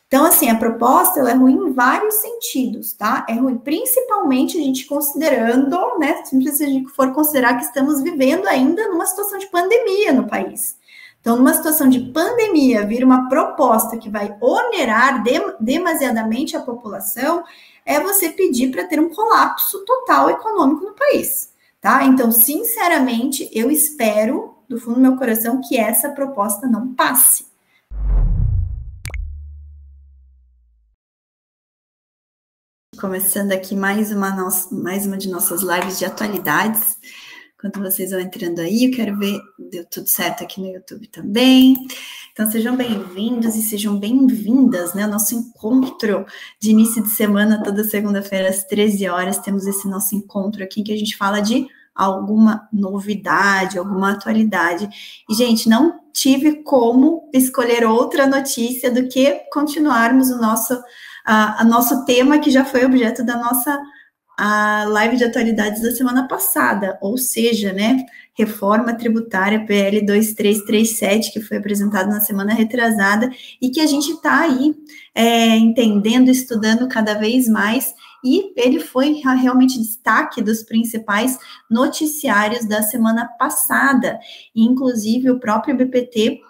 Então, assim, a proposta ela é ruim em vários sentidos, tá? É ruim principalmente a gente considerando, né, se a gente for considerar que estamos vivendo ainda numa situação de pandemia no país. Então, numa situação de pandemia, vir uma proposta que vai onerar demasiadamente a população, é você pedir para ter um colapso total econômico no país, tá? Então, sinceramente, eu espero, do fundo do meu coração, que essa proposta não passe. Começando aqui mais uma de nossas lives de atualidades. Enquanto vocês vão entrando aí, eu quero ver, deu tudo certo aqui no YouTube também. Então, sejam bem-vindos e sejam bem-vindas, né? O nosso encontro de início de semana, toda segunda-feira às 13 horas, temos esse nosso encontro aqui que a gente fala de alguma novidade, alguma atualidade. E, gente, não tive como escolher outra notícia do que continuarmos o nosso tema, que já foi objeto da nossa live de atualidades da semana passada, ou seja, né, reforma tributária PL 2337, que foi apresentado na semana retrasada, e que a gente está aí entendendo, estudando cada vez mais, e ele foi realmente destaque dos principais noticiários da semana passada, e inclusive o próprio BPT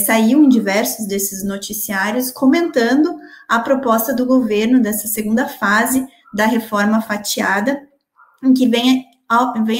saiu em diversos desses noticiários comentando a proposta do governo dessa segunda fase da reforma fatiada, em que vem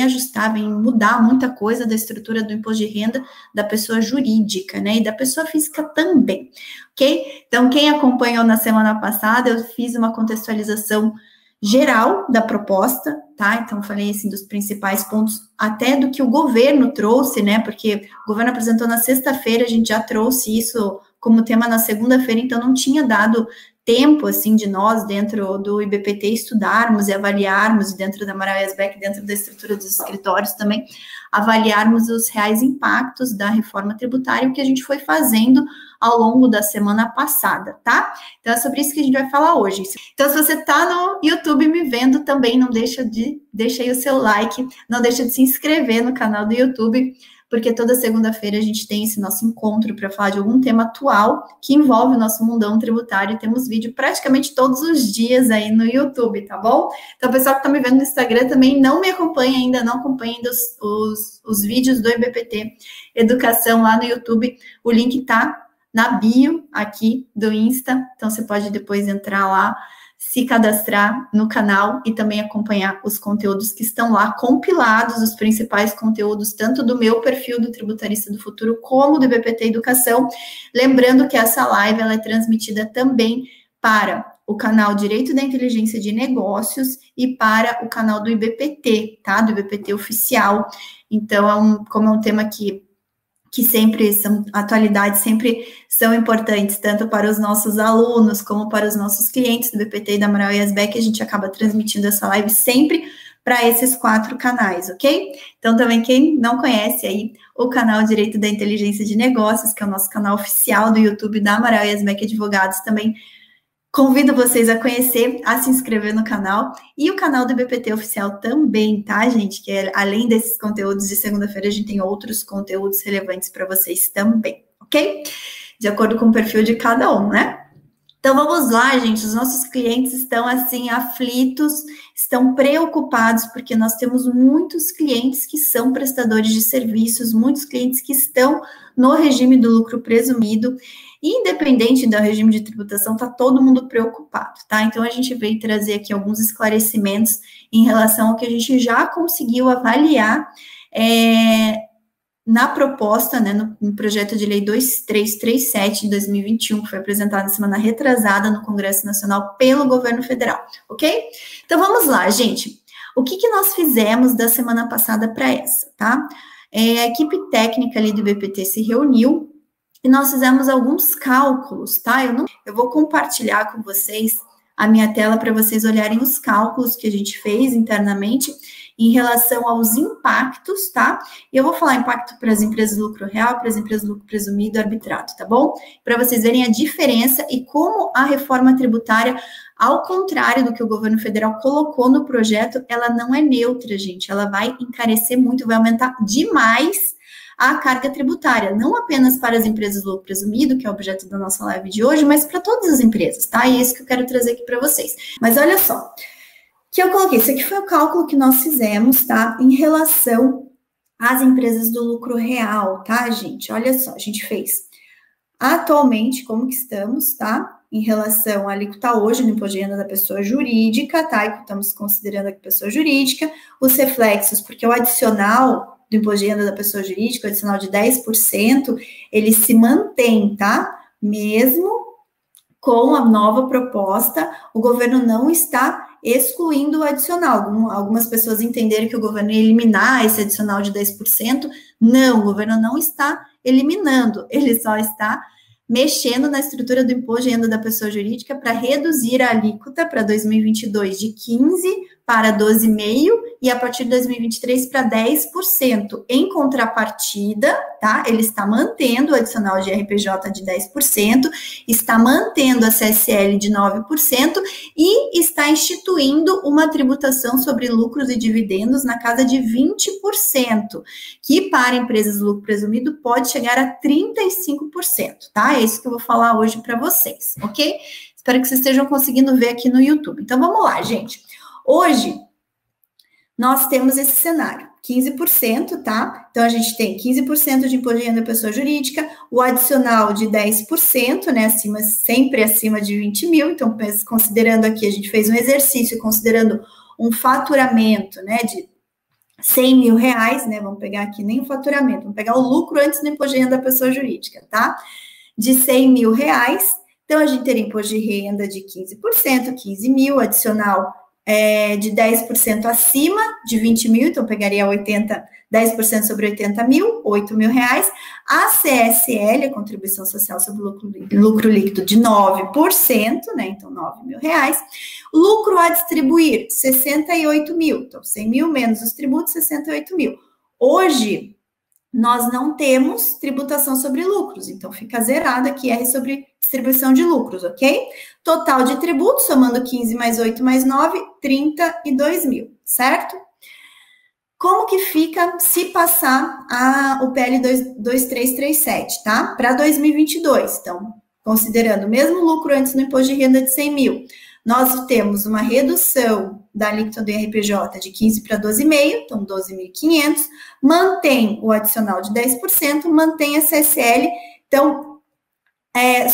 ajustar, vem mudar muita coisa da estrutura do imposto de renda da pessoa jurídica, né, e da pessoa física também, ok? Então, quem acompanhou na semana passada, eu fiz uma contextualização geral da proposta, tá? Então, falei, assim, dos principais pontos, até do que o governo trouxe, né, porque o governo apresentou na sexta-feira, a gente já trouxe isso como tema na segunda-feira, então não tinha dado tempo, assim, de nós, dentro do IBPT, estudarmos e avaliarmos, dentro da Amaral Yazbek, dentro da estrutura dos escritórios também, avaliarmos os reais impactos da reforma tributária, o que a gente foi fazendo ao longo da semana passada, tá? Então, é sobre isso que a gente vai falar hoje. Então, se você tá no YouTube me vendo também, não deixa aí o seu like, não deixa de se inscrever no canal do YouTube, porque toda segunda-feira a gente tem esse nosso encontro para falar de algum tema atual que envolve o nosso mundão tributário, e temos vídeo praticamente todos os dias aí no YouTube, tá bom? Então, o pessoal que está me vendo no Instagram também não me acompanha ainda, não acompanha ainda os vídeos do IBPT Educação lá no YouTube, o link tá na bio aqui do Insta, então você pode depois entrar lá, se cadastrar no canal e também acompanhar os conteúdos que estão lá compilados, os principais conteúdos, tanto do meu perfil do Tributarista do Futuro, como do IBPT Educação. Lembrando que essa live ela é transmitida também para o canal Direito da Inteligência de Negócios e para o canal do IBPT, tá? Do IBPT Oficial. Então, como é um tema que sempre são atualidades, sempre são importantes, tanto para os nossos alunos, como para os nossos clientes do BPT e da Amaral Yazbek, a gente acaba transmitindo essa live sempre para esses 4 canais, ok? Então, também, quem não conhece aí o canal Direito da Inteligência de Negócios, que é o nosso canal oficial do YouTube da Amaral Yazbek Advogados, também convido vocês a conhecer, a se inscrever no canal, e o canal do BPT Oficial também, tá, gente? Que além desses conteúdos de segunda-feira, a gente tem outros conteúdos relevantes para vocês também, ok? De acordo com o perfil de cada um, né? Então, vamos lá, gente, os nossos clientes estão, assim, aflitos, estão preocupados, porque nós temos muitos clientes que são prestadores de serviços, muitos clientes que estão no regime do lucro presumido. Independente do regime de tributação, está todo mundo preocupado, tá? Então, a gente veio trazer aqui alguns esclarecimentos em relação ao que a gente já conseguiu avaliar na proposta, né, no projeto de lei 2337 de 2021, que foi apresentado na semana retrasada no Congresso Nacional pelo governo federal, ok? Então, vamos lá, gente. O que nós fizemos da semana passada para essa, tá? A equipe técnica ali do IBPT se reuniu, e nós fizemos alguns cálculos, tá? Eu vou compartilhar com vocês a minha tela para vocês olharem os cálculos que a gente fez internamente em relação aos impactos, tá? E eu vou falar impacto para as empresas de lucro real, para as empresas de lucro presumido, arbitrado, tá bom? Para vocês verem a diferença e como a reforma tributária, ao contrário do que o governo federal colocou no projeto, ela não é neutra, gente. Ela vai encarecer muito, vai aumentar demais a carga tributária, não apenas para as empresas do lucro presumido, que é o objeto da nossa live de hoje, mas para todas as empresas, tá? E é isso que eu quero trazer aqui para vocês. Mas olha só, que eu coloquei, isso aqui foi o cálculo que nós fizemos, tá? Em relação às empresas do lucro real, tá, gente? Olha só, a gente fez atualmente, como que estamos, tá? Em relação à alíquota hoje no imposto de renda da pessoa jurídica, tá? E estamos considerando aqui pessoa jurídica, os reflexos, porque o adicional do imposto de renda da pessoa jurídica, o adicional de 10%, ele se mantém, tá? Mesmo com a nova proposta, o governo não está excluindo o adicional. Algumas pessoas entenderam que o governo ia eliminar esse adicional de 10%. Não, o governo não está eliminando, ele só está mexendo na estrutura do imposto de renda da pessoa jurídica para reduzir a alíquota para 2022 de 15% para 12,5% e a partir de 2023 para 10%. Em contrapartida, tá? Ele está mantendo o adicional de RPJ de 10%, está mantendo a CSL de 9% e está instituindo uma tributação sobre lucros e dividendos na casa de 20%, que para empresas de lucro presumido pode chegar a 35%, tá? É isso que eu vou falar hoje para vocês, ok? Espero que vocês estejam conseguindo ver aqui no YouTube. Então, vamos lá, gente. Hoje, nós temos esse cenário, 15%, tá? Então, a gente tem 15% de imposto de renda da pessoa jurídica, o adicional de 10%, né, sempre acima de 20 mil. Então, considerando aqui, a gente fez um exercício, considerando um faturamento, né, de 100 mil reais, né, vamos pegar aqui nem o faturamento, vamos pegar o lucro antes do imposto de renda da pessoa jurídica, tá? De 100 mil reais, então, a gente teria imposto de renda de 15%, 15 mil, adicional de 10% acima de 20 mil, então pegaria 10% sobre 80 mil, 8 mil reais. A CSL, a Contribuição Social sobre Lucro Líquido, de 9%, né, então 9 mil reais. Lucro a distribuir, 68 mil, então 100 mil menos os tributos, 68 mil. Hoje, nós não temos tributação sobre lucros, então fica zerado aqui R sobre distribuição de lucros, ok? Total de tributos, somando 15 mais 8 mais 9, 32 mil, certo? Como que fica se passar o PL 2337, tá? Para 2022, então, considerando o mesmo lucro antes do imposto de renda de 100 mil, nós temos uma redução da alíquota do IRPJ de 15 para 12,5, então 12.500, mantém o adicional de 10%, mantém a CSL, então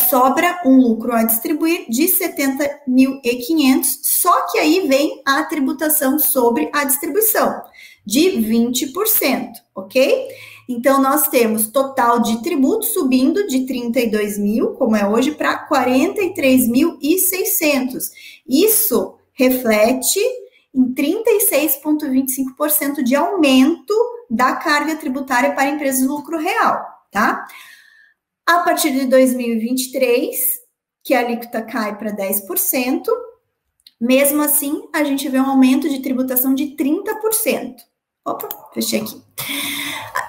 sobra um lucro a distribuir de 70.500, só que aí vem a tributação sobre a distribuição de 20%, ok? Então, nós temos total de tributos subindo de 32 mil, como é hoje, para 43.600. Isso reflete em 36,25% de aumento da carga tributária para empresas de lucro real, tá? A partir de 2023, que a alíquota cai para 10%, mesmo assim, a gente vê um aumento de tributação de 30%. Opa, fechei aqui.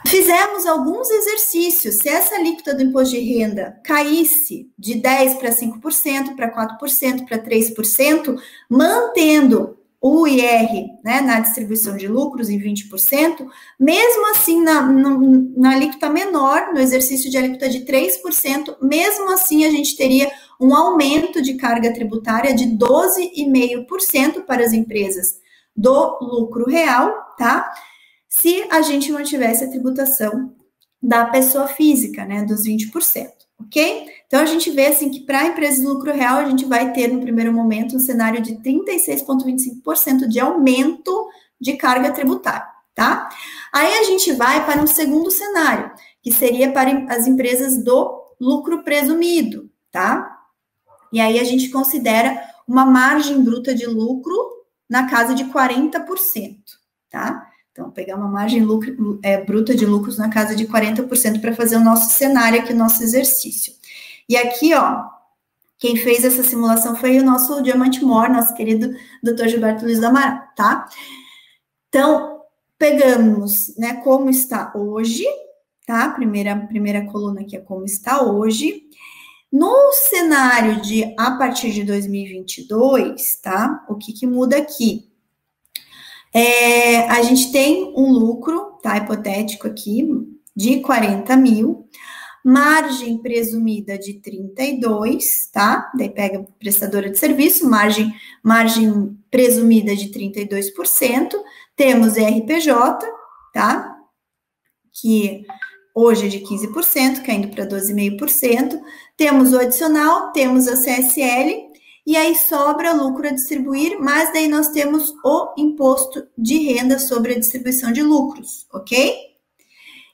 Fizemos alguns exercícios. Se essa alíquota do imposto de renda caísse de 10% para 5%, para 4%, para 3%, mantendo o IR, né, na distribuição de lucros em 20%, mesmo assim, na alíquota menor, no exercício de alíquota de 3%, mesmo assim a gente teria um aumento de carga tributária de 12,5% para as empresas do lucro real, tá? Se a gente mantivesse a tributação da pessoa física, né, dos 20%, ok? Então, a gente vê, assim, que para empresas de lucro real, a gente vai ter, no primeiro momento, um cenário de 36,25% de aumento de carga tributária, tá? Aí, a gente vai para um segundo cenário, que seria para as empresas do lucro presumido, tá? E aí, a gente considera uma margem bruta de lucro na casa de 40%, tá? Então, pegar uma margem bruta de lucros na casa de 40% para fazer o nosso cenário aqui, o nosso exercício. E aqui, ó, quem fez essa simulação foi o nosso Diamante Mor, nosso querido Dr. Gilberto Luiz do Amaral, tá? Então, pegamos, né, como está hoje, tá? Primeira coluna aqui é como está hoje. No cenário de a partir de 2022, tá? O que muda aqui? A gente tem um lucro, tá, hipotético aqui, de 40 mil, margem presumida de 32, tá? Daí pega prestadora de serviço, margem presumida de 32%, temos RPJ, tá? Que hoje é de 15%, caindo para 12,5%, temos o adicional, temos a CSL, e aí sobra lucro a distribuir, mas daí nós temos o imposto de renda sobre a distribuição de lucros, ok?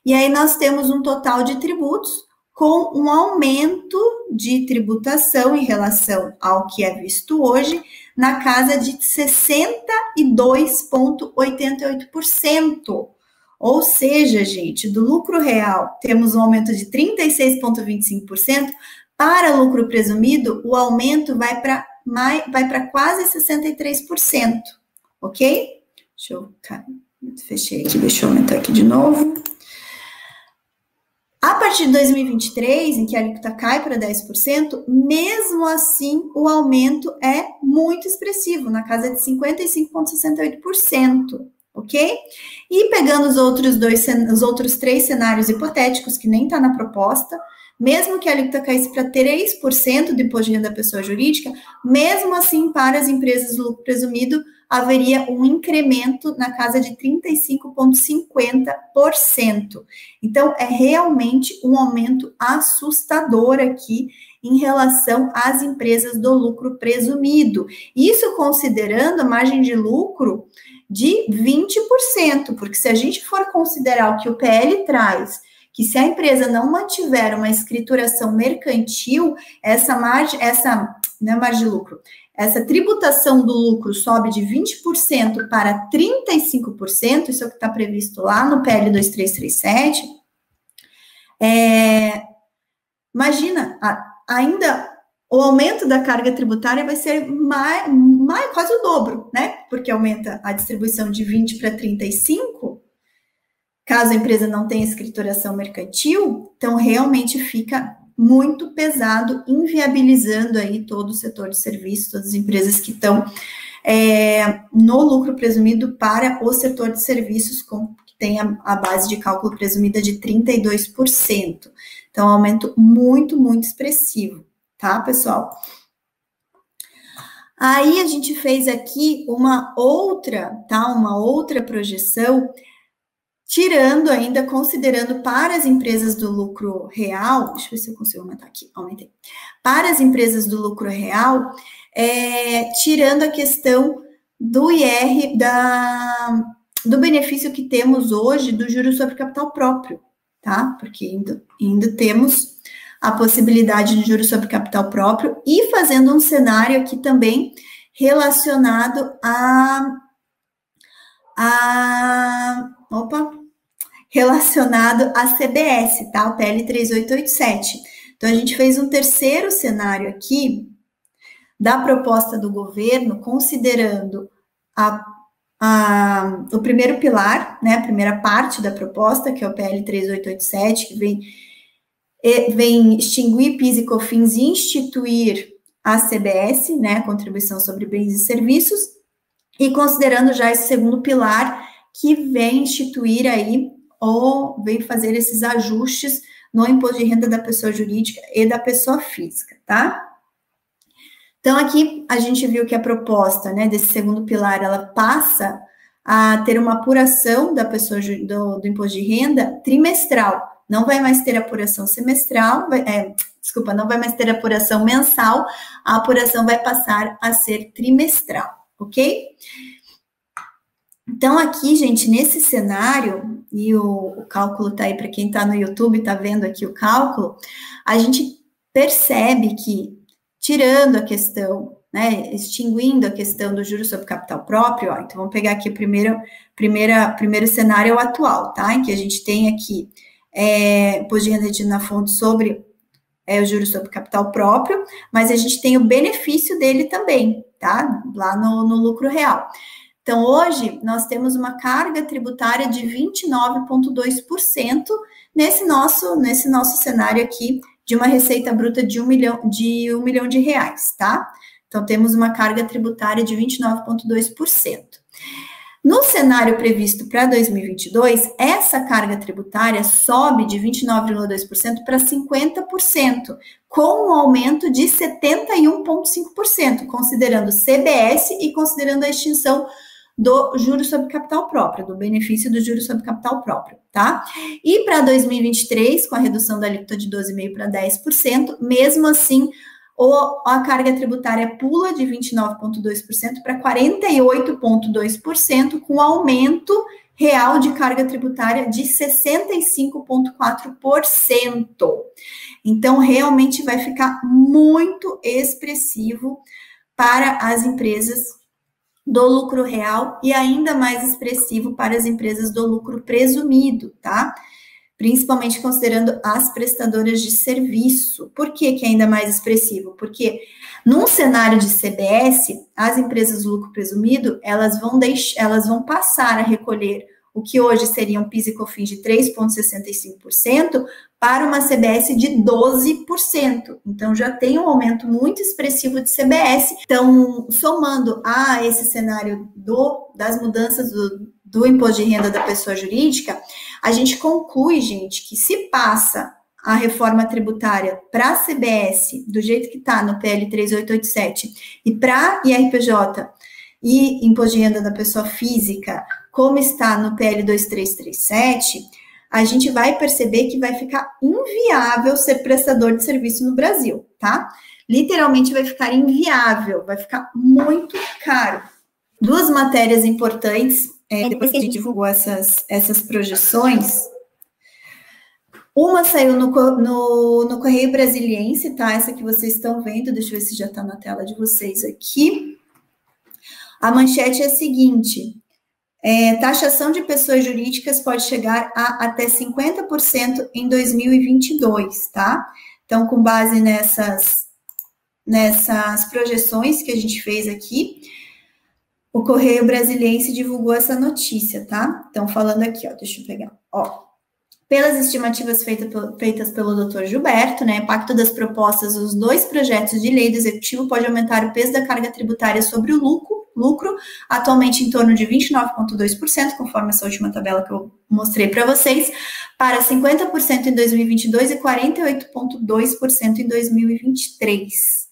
E aí nós temos um total de tributos com um aumento de tributação em relação ao que é visto hoje, na casa de 62,88%. Ou seja, gente, do lucro real temos um aumento de 36,25%, para lucro presumido o aumento vai para quase 63%, ok? Deixa eu, fechei aqui, deixa eu aumentar aqui de novo. A partir de 2023, em que a alíquota cai para 10%, mesmo assim o aumento é muito expressivo, na casa de 55,68%. Ok? E pegando os outros 3 cenários hipotéticos, que nem está na proposta, mesmo que a alíquota caísse para 3% do imposto de renda da pessoa jurídica, mesmo assim, para as empresas do lucro presumido, haveria um incremento na casa de 35,50%. Então, é realmente um aumento assustador aqui em relação às empresas do lucro presumido. Isso considerando a margem de lucro de 20%, porque se a gente for considerar o que o PL traz, que se a empresa não mantiver uma escrituração mercantil, essa tributação do lucro sobe de 20% para 35%, isso é o que está previsto lá no PL 2337, imagina, ainda o aumento da carga tributária vai ser quase o dobro, né? Porque aumenta a distribuição de 20 para 35, caso a empresa não tenha escrituração mercantil, então realmente fica muito pesado, inviabilizando aí todo o setor de serviços, todas as empresas que estão no lucro presumido para o setor de serviços, que tem a base de cálculo presumida de 32%. Então, um aumento muito, muito expressivo, tá, pessoal? Aí a gente fez aqui uma outra projeção, considerando para as empresas do lucro real, deixa eu ver se eu consigo aumentar aqui, aumentei. Para as empresas do lucro real, tirando a questão do IR, do benefício que temos hoje do juros sobre capital próprio, tá? Porque ainda temos a possibilidade de juros sobre capital próprio e fazendo um cenário aqui também relacionado relacionado à CBS, tá? O PL 3887. Então, a gente fez um terceiro cenário aqui da proposta do governo, considerando o primeiro pilar, né, a primeira parte da proposta, que é o PL 3887, que vem extinguir PIS e COFINS e instituir a CBS, né, a Contribuição sobre Bens e Serviços, e considerando já esse segundo pilar, que vem instituir aí, ou vem fazer esses ajustes no imposto de renda da pessoa jurídica e da pessoa física, tá? Então, aqui a gente viu que a proposta, né, desse segundo pilar, ela passa a ter uma apuração da pessoa do imposto de renda trimestral. Não vai mais ter apuração semestral, não vai mais ter apuração mensal, a apuração vai passar a ser trimestral, ok? Então, aqui, gente, nesse cenário, e o cálculo tá aí para quem tá no YouTube, tá vendo aqui o cálculo, a gente percebe que, tirando a questão, né, extinguindo a questão do juros sobre capital próprio, ó, então vamos pegar aqui o primeiro cenário atual, tá? Em que a gente tem aqui imposto de renda retido na fonte sobre o juros sobre capital próprio, mas a gente tem o benefício dele também, tá? Lá no lucro real. Então, hoje, nós temos uma carga tributária de 29,2% nesse nosso cenário aqui de uma receita bruta de 1 milhão de reais, tá? Então, temos uma carga tributária de 29,2%. No cenário previsto para 2022, essa carga tributária sobe de 29,2% para 50%, com um aumento de 71,5%, considerando CBS e considerando a extinção do juro sobre capital próprio, do benefício do juro sobre capital próprio, tá? E para 2023, com a redução da alíquota de 12,5% para 10%, mesmo assim, a carga tributária pula de 29,2% para 48,2%, com aumento real de carga tributária de 65,4%. Então, realmente vai ficar muito expressivo para as empresas do lucro real e ainda mais expressivo para as empresas do lucro presumido, tá? Principalmente considerando as prestadoras de serviço. Por que que é ainda mais expressivo? Porque num cenário de CBS, as empresas do lucro presumido, elas vão passar a recolher o que hoje seria um PIS e COFINS de 3,65% para uma CBS de 12%. Então, já tem um aumento muito expressivo de CBS. Então, somando a esse cenário das mudanças do imposto de renda da pessoa jurídica, a gente conclui, gente, que se passa a reforma tributária para a CBS, do jeito que está no PL 3887, e para IRPJ e imposto de renda da pessoa física, como está no PL 2337, a gente vai perceber que vai ficar inviável ser prestador de serviço no Brasil, tá? Literalmente vai ficar inviável, vai ficar muito caro. Duas matérias importantes, depois que a gente divulgou essas projeções, uma saiu no Correio Brasiliense, tá? Essa que vocês estão vendo, deixa eu ver se já está na tela de vocês aqui. A manchete é a seguinte: taxação de pessoas jurídicas pode chegar a até 50% em 2022, tá? Então, com base nessas projeções que a gente fez aqui, o Correio Brasiliense divulgou essa notícia, tá? Então, falando aqui, ó, deixa eu pegar, ó. Pelas estimativas feitas pelo Dr. Gilberto, né, impacto das propostas dos dois projetos de lei do Executivo pode aumentar o peso da carga tributária sobre o lucro, atualmente em torno de 29,2%, conforme essa última tabela que eu mostrei para vocês, para 50% em 2022 e 48,2% em 2023.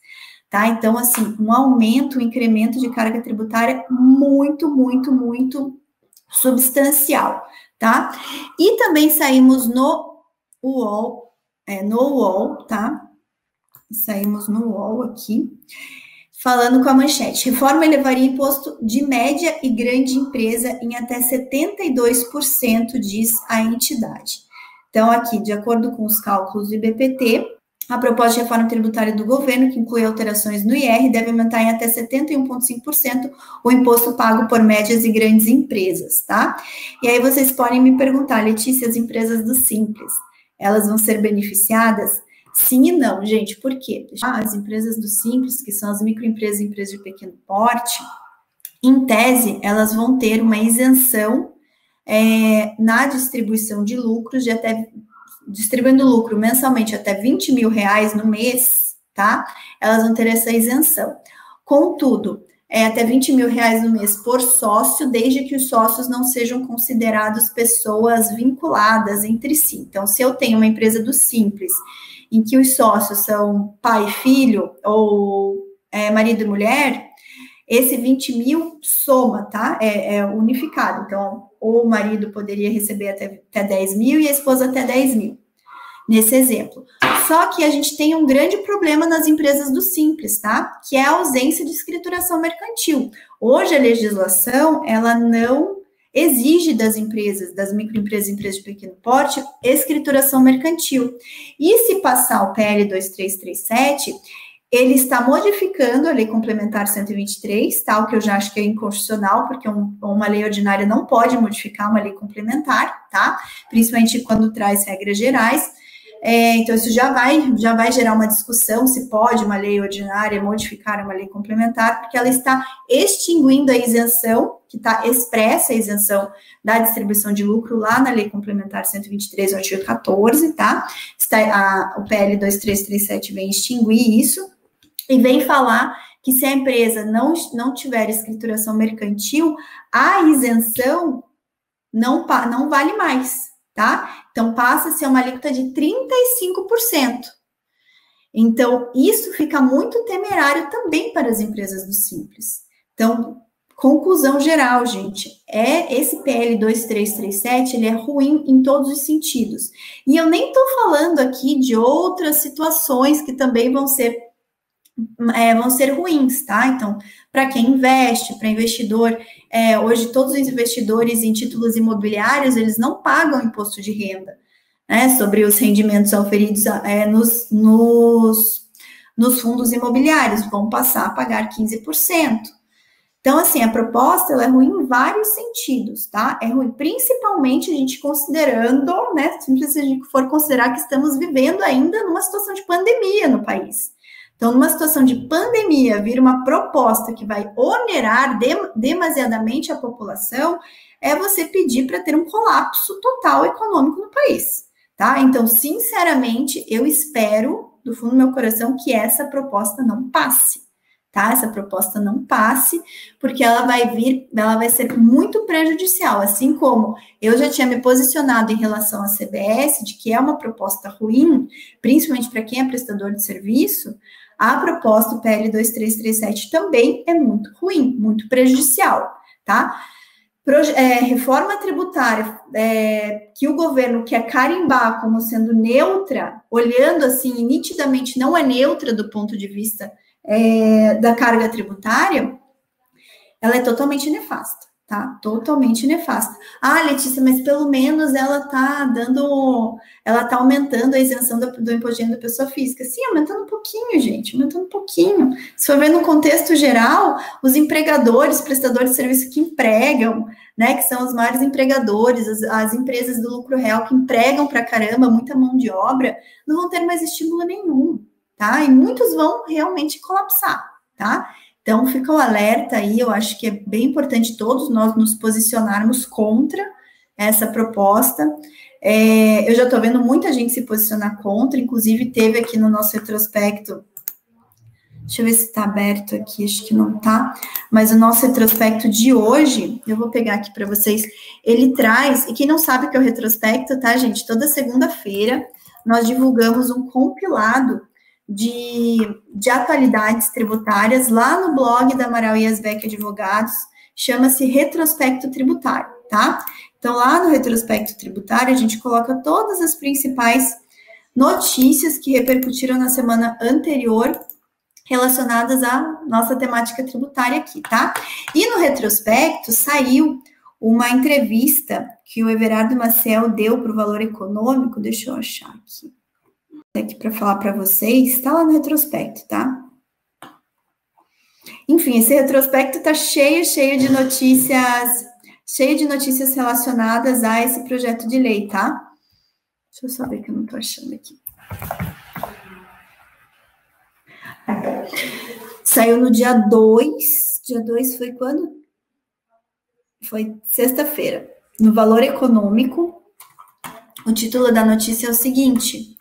Tá? Então, assim, um incremento de carga tributária muito, muito, muito substancial, tá? E também saímos no UOL, tá? Saímos no UOL aqui, falando com a manchete: reforma elevaria imposto de média e grande empresa em até 72%, diz a entidade. Então, aqui, de acordo com os cálculos do IBPT, a proposta de reforma tributária do governo, que inclui alterações no IR, deve aumentar em até 71,5% o imposto pago por médias e grandes empresas, tá? E aí vocês podem me perguntar, Letícia, as empresas do Simples, elas vão ser beneficiadas? Sim e não, gente. Por quê? As empresas do Simples, que são as microempresas e empresas de pequeno porte, em tese, elas vão ter uma isenção na distribuição de lucros de até... distribuindo lucro mensalmente até R$20 mil no mês, tá? Elas vão ter essa isenção. Contudo, até R$20 mil no mês por sócio, desde que os sócios não sejam considerados pessoas vinculadas entre si. Então, se eu tenho uma empresa do Simples, em que os sócios são pai e filho, ou marido e mulher, esse 20 mil soma, tá? É unificado. Então, o marido poderia receber até 10 mil e a esposa até 10 mil, nesse exemplo. Só que a gente tem um grande problema nas empresas do Simples, tá? Que é a ausência de escrituração mercantil. Hoje, a legislação, ela não exige das empresas, das microempresas e empresas de pequeno porte, escrituração mercantil. E se passar o PL 2337... ele está modificando a Lei Complementar 123, tá? O que eu já acho que é inconstitucional, porque uma lei ordinária não pode modificar uma lei complementar, tá? Principalmente quando traz regras gerais. Então, isso já vai gerar uma discussão se pode uma lei ordinária modificar uma lei complementar, porque ela está extinguindo a isenção, que está expressa a isenção da distribuição de lucro lá na Lei Complementar 123, o artigo 14, tá? O PL 2337 vem extinguir isso. e vem falar que se a empresa não tiver escrituração mercantil, a isenção não vale mais, tá? Então, passa a ser uma alíquota de 35%. Então, isso fica muito temerário também para as empresas do Simples. Então, conclusão geral, gente, esse PL 2337, ele é ruim em todos os sentidos. E eu nem estou falando aqui de outras situações que também vão ser ruins, tá? Então, para quem investe, para investidor, hoje todos os investidores em títulos imobiliários, eles não pagam imposto de renda, né, sobre os rendimentos auferidos nos fundos imobiliários, vão passar a pagar 15%. Então, assim, a proposta ela é ruim em vários sentidos, tá? É ruim principalmente a gente considerando, né, se a gente for considerar que estamos vivendo ainda numa situação de pandemia no país. Então, numa situação de pandemia, vir uma proposta que vai onerar demasiadamente a população, é você pedir para ter um colapso total econômico no país, tá? Então, sinceramente, eu espero, do fundo do meu coração, que essa proposta não passe, tá? Essa proposta não passe, porque ela vai ser muito prejudicial, assim como eu já tinha me posicionado em relação à CBS, de que é uma proposta ruim, principalmente para quem é prestador de serviço. A proposta, o PL 2337, também é muito ruim, muito prejudicial, tá? Reforma tributária que o governo quer carimbar como sendo neutra, olhando assim, nitidamente não é neutra do ponto de vista da carga tributária, ela é totalmente nefasta, tá? Totalmente nefasta. Ah, Letícia, mas pelo menos ela tá aumentando a isenção do imposto de renda da pessoa física. Sim, aumentando um pouquinho, gente, aumentando um pouquinho. Se for ver no contexto geral, os empregadores, prestadores de serviço que empregam, né, que são os maiores empregadores, as empresas do lucro real que empregam pra caramba muita mão de obra, não vão ter mais estímulo nenhum, tá? E muitos vão realmente colapsar, tá? Então, fica o alerta aí, eu acho que é bem importante todos nós nos posicionarmos contra essa proposta. Eu já estou vendo muita gente se posicionar contra, inclusive teve aqui no nosso retrospecto, deixa eu ver se está aberto aqui, acho que não está, mas o nosso retrospecto de hoje, eu vou pegar aqui para vocês, ele traz, e quem não sabe o que é o retrospecto, tá, gente? Toda segunda-feira nós divulgamos um compilado de atualidades tributárias lá no blog da Amaral e Asbeck Advogados, chama-se Retrospecto Tributário, tá? Então, lá no Retrospecto Tributário, a gente coloca todas as principais notícias que repercutiram na semana anterior relacionadas à nossa temática tributária aqui, tá? E no retrospecto saiu uma entrevista que o Everardo Maciel deu para o Valor Econômico, deixa eu achar aqui para falar para vocês, tá lá no retrospecto, tá? Enfim, esse retrospecto tá cheio de notícias relacionadas a esse projeto de lei, tá? Deixa eu só ver que eu não tô achando aqui. Saiu no dia 2. Dia 2 foi quando? Foi sexta-feira. No Valor Econômico, o título da notícia é o seguinte: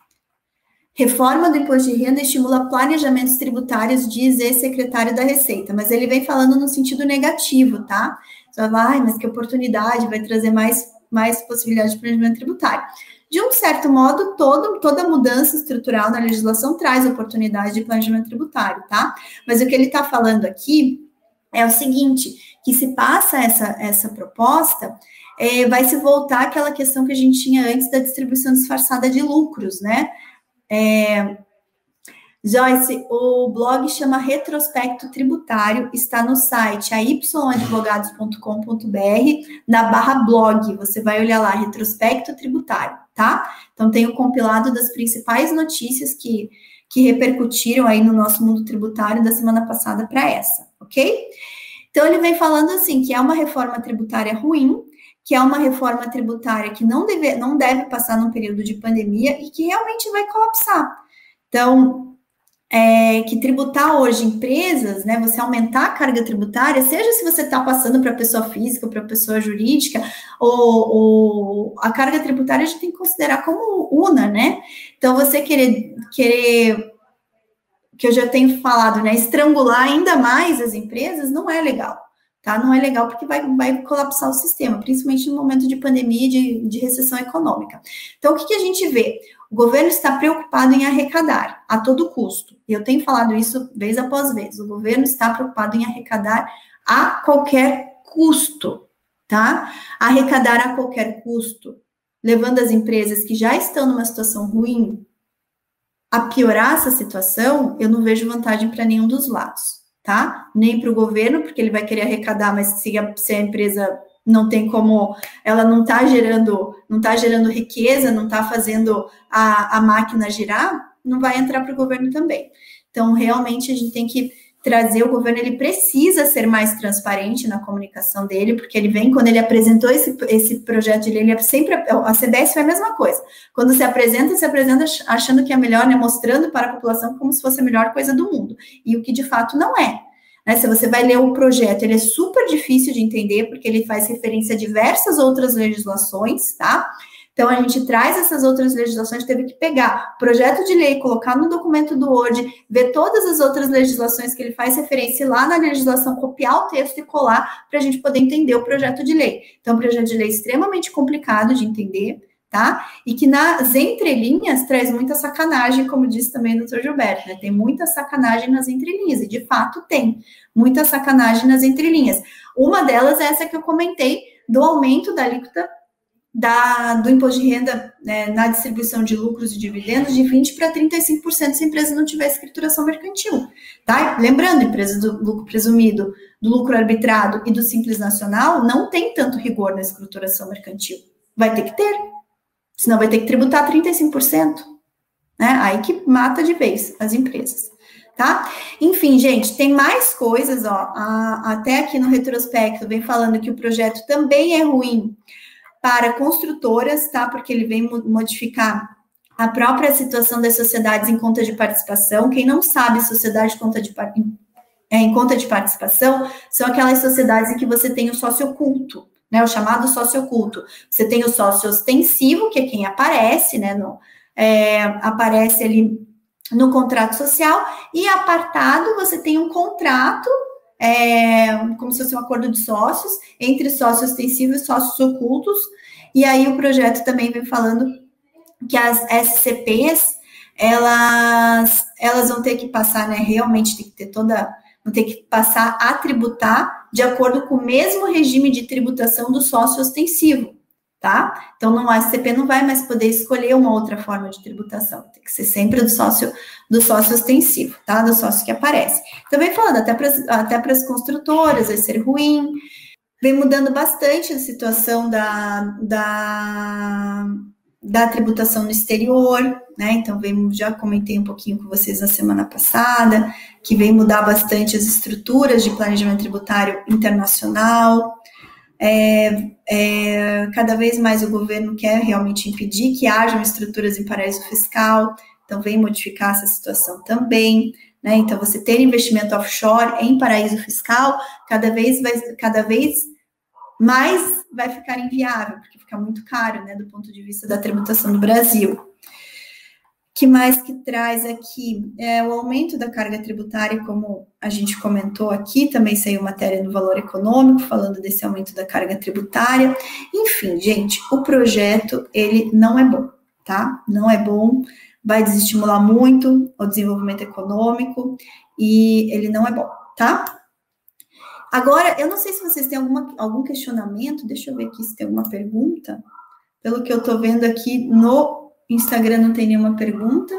Reforma do imposto de renda estimula planejamentos tributários, diz ex-secretário da Receita. Mas ele vem falando no sentido negativo, tá? Você vai, mas que oportunidade, vai trazer mais possibilidade de planejamento tributário. De um certo modo, toda mudança estrutural na legislação traz oportunidade de planejamento tributário, tá? Mas o que ele está falando aqui é o seguinte, que se passa essa proposta, vai se voltar àquela questão que a gente tinha antes da distribuição disfarçada de lucros, né? Joyce, o blog chama Retrospecto Tributário, está no site ayadvogados.com.br, na /blog, você vai olhar lá, Retrospecto Tributário, tá? Então, tem o compilado das principais notícias que repercutiram aí no nosso mundo tributário da semana passada para essa, ok? Então, ele vem falando assim, que é uma reforma tributária ruim, que é uma reforma tributária que não deve passar num período de pandemia e que realmente vai colapsar. Então, que tributar hoje empresas, né, você aumentar a carga tributária, seja se você está passando para pessoa física ou para pessoa jurídica, ou a carga tributária a gente tem que considerar como una, né? Então, você querer que eu já tenho falado, né, estrangular ainda mais as empresas não é legal, tá? Não é legal porque vai colapsar o sistema, principalmente no momento de pandemia e de recessão econômica. Então, o que a gente vê? O governo está preocupado em arrecadar a todo custo. E eu tenho falado isso vez após vez. O governo está preocupado em arrecadar a qualquer custo, tá? Arrecadar a qualquer custo, levando as empresas que já estão numa situação ruim a piorar essa situação, eu não vejo vantagem para nenhum dos lados, tá? Nem para o governo, porque ele vai querer arrecadar, mas se a empresa não tem como, ela não está gerando riqueza, não está fazendo a máquina girar, não vai entrar para o governo também. Então, realmente, a gente tem que trazer o governo, ele precisa ser mais transparente na comunicação dele, porque ele vem, quando ele apresentou esse projeto de lei, ele sempre, a CBS foi a mesma coisa. Quando se apresenta achando que é melhor, né, mostrando para a população como se fosse a melhor coisa do mundo, e o que de fato não é. Né, se você vai ler o projeto, ele é super difícil de entender, porque ele faz referência a diversas outras legislações, tá? Então, a gente traz essas outras legislações, teve que pegar o projeto de lei, colocar no documento do Word, ver todas as outras legislações que ele faz referência lá na legislação, copiar o texto e colar para a gente poder entender o projeto de lei. Então, um projeto de lei extremamente complicado de entender, tá? E que nas entrelinhas traz muita sacanagem, como disse também o Dr. Gilberto, né? Tem muita sacanagem nas entrelinhas, e de fato tem muita sacanagem nas entrelinhas. Uma delas é essa que eu comentei, do aumento da alíquota do imposto de renda, né, na distribuição de lucros e dividendos de 20% para 35% se a empresa não tiver escrituração mercantil, tá? Lembrando, empresa do lucro presumido, do lucro arbitrado e do Simples Nacional não tem tanto rigor na escrituração mercantil. Vai ter que ter, senão vai ter que tributar 35%, né? Aí que mata de vez as empresas, tá? Enfim, gente, tem mais coisas, ó, até aqui no retrospecto vem falando que o projeto também é ruim para construtoras, tá? Porque ele vem modificar a própria situação das sociedades em conta de participação. Quem não sabe, sociedade em conta de participação são aquelas sociedades em que você tem o sócio oculto, né? O chamado sócio oculto. Você tem o sócio ostensivo, que é quem aparece, né? Aparece ali no contrato social, e apartado você tem um contrato, como se fosse um acordo de sócios, entre sócio ostensivo e sócios ocultos, e aí o projeto também vem falando que as SCPs, elas vão ter que passar, né, realmente tem que ter vão ter que passar a tributar de acordo com o mesmo regime de tributação do sócio ostensivo, tá? Então, no SCP não vai mais poder escolher uma outra forma de tributação, tem que ser sempre do sócio ostensivo, tá? Do sócio que aparece. Também falando, até para as construtoras vai ser ruim, vem mudando bastante a situação da tributação no exterior, né? Então, já comentei um pouquinho com vocês na semana passada, que vem mudar bastante as estruturas de planejamento tributário internacional. Cada vez mais o governo quer realmente impedir que hajam estruturas em paraíso fiscal, então vem modificar essa situação também, né? Então, você ter investimento offshore em paraíso fiscal, cada vez mais vai ficar inviável, porque fica muito caro, né, do ponto de vista da tributação do Brasil. Que mais que traz aqui? O aumento da carga tributária, como a gente comentou aqui, também saiu matéria no Valor Econômico, falando desse aumento da carga tributária. Enfim, gente, o projeto, ele não é bom, tá? Não é bom, vai desestimular muito o desenvolvimento econômico, e ele não é bom, tá? Agora, eu não sei se vocês têm algum questionamento, deixa eu ver aqui se tem alguma pergunta. Pelo que eu tô vendo aqui no Instagram não tem nenhuma pergunta.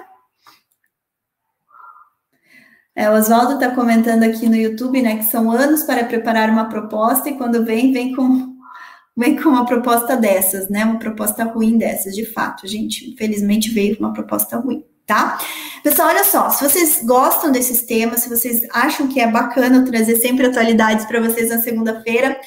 O Oswaldo está comentando aqui no YouTube, né, que são anos para preparar uma proposta, e quando vem com uma proposta dessas, né, uma proposta ruim dessas, de fato, gente, infelizmente veio uma proposta ruim, tá? Pessoal, olha só, se vocês gostam desses temas, se vocês acham que é bacana eu trazer sempre atualidades para vocês na segunda-feira,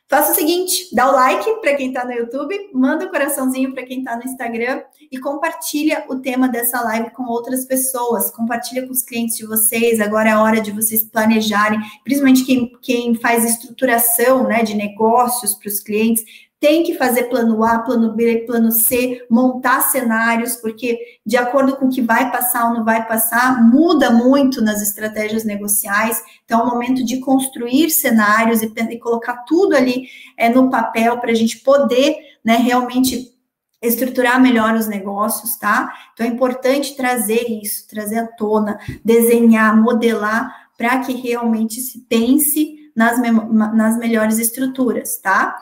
faça o seguinte, dá o like para quem está no YouTube, manda o coraçãozinho para quem está no Instagram e compartilha o tema dessa live com outras pessoas, compartilha com os clientes de vocês, agora é a hora de vocês planejarem, principalmente quem faz estruturação, né, de negócios para os clientes, tem que fazer plano A, plano B, plano C, montar cenários, porque de acordo com o que vai passar ou não vai passar, muda muito nas estratégias negociais. Então, é o momento de construir cenários e colocar tudo ali no papel para a gente poder, né, realmente estruturar melhor os negócios, tá? Então, é importante trazer isso, trazer à tona, desenhar, modelar, para que realmente se pense nas melhores estruturas, tá?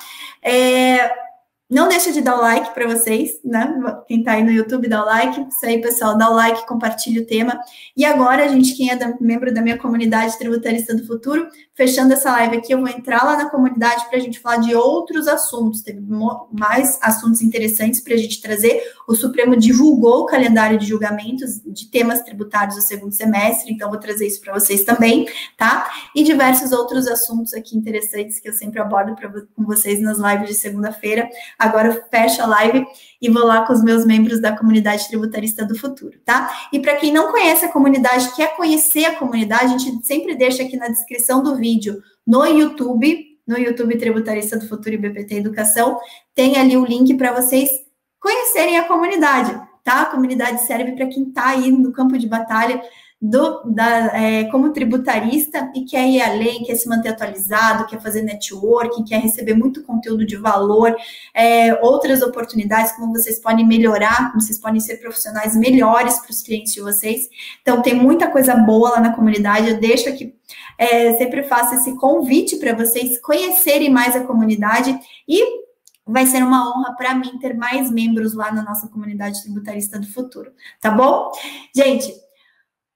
Não deixa de dar o like para vocês, né? Quem tá aí no YouTube, dá o like. Isso aí, pessoal, dá o like, compartilha o tema. E agora, gente, quem é membro da minha comunidade tributarista do futuro, fechando essa live aqui, eu vou entrar lá na comunidade para a gente falar de outros assuntos. Teve mais assuntos interessantes para a gente trazer. O Supremo divulgou o calendário de julgamentos de temas tributários do segundo semestre, então vou trazer isso para vocês também, tá? E diversos outros assuntos aqui interessantes que eu sempre abordo com vocês nas lives de segunda-feira. Agora eu fecho a live e vou lá com os meus membros da comunidade tributarista do futuro, tá? E para quem não conhece a comunidade, quer conhecer a comunidade, a gente sempre deixa aqui na descrição do vídeo no YouTube Tributarista do Futuro e BPT Educação, tem ali o link para vocês conhecerem a comunidade, tá? A comunidade serve para quem está aí no campo de batalha como tributarista e quer ir além, quer se manter atualizado, quer fazer networking, quer receber muito conteúdo de valor, outras oportunidades, como vocês podem melhorar, como vocês podem ser profissionais melhores para os clientes de vocês. Então, tem muita coisa boa lá na comunidade. Eu deixo aqui, sempre faço esse convite para vocês conhecerem mais a comunidade e vai ser uma honra para mim ter mais membros lá na nossa comunidade tributarista do futuro, tá bom? Gente,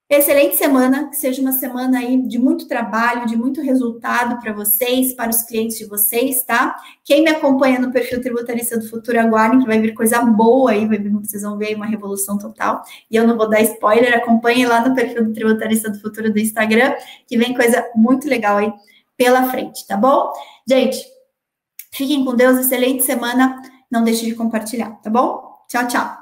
excelente semana, que seja uma semana aí de muito trabalho, de muito resultado para vocês, para os clientes de vocês, tá? Quem me acompanha no perfil Tributarista do Futuro, aguardem que vai vir coisa boa aí, vocês vão ver aí uma revolução total. E eu não vou dar spoiler, acompanhem lá no perfil do Tributarista do Futuro do Instagram, que vem coisa muito legal aí pela frente, tá bom? Gente, fiquem com Deus, excelente semana, não deixe de compartilhar, tá bom? Tchau, tchau!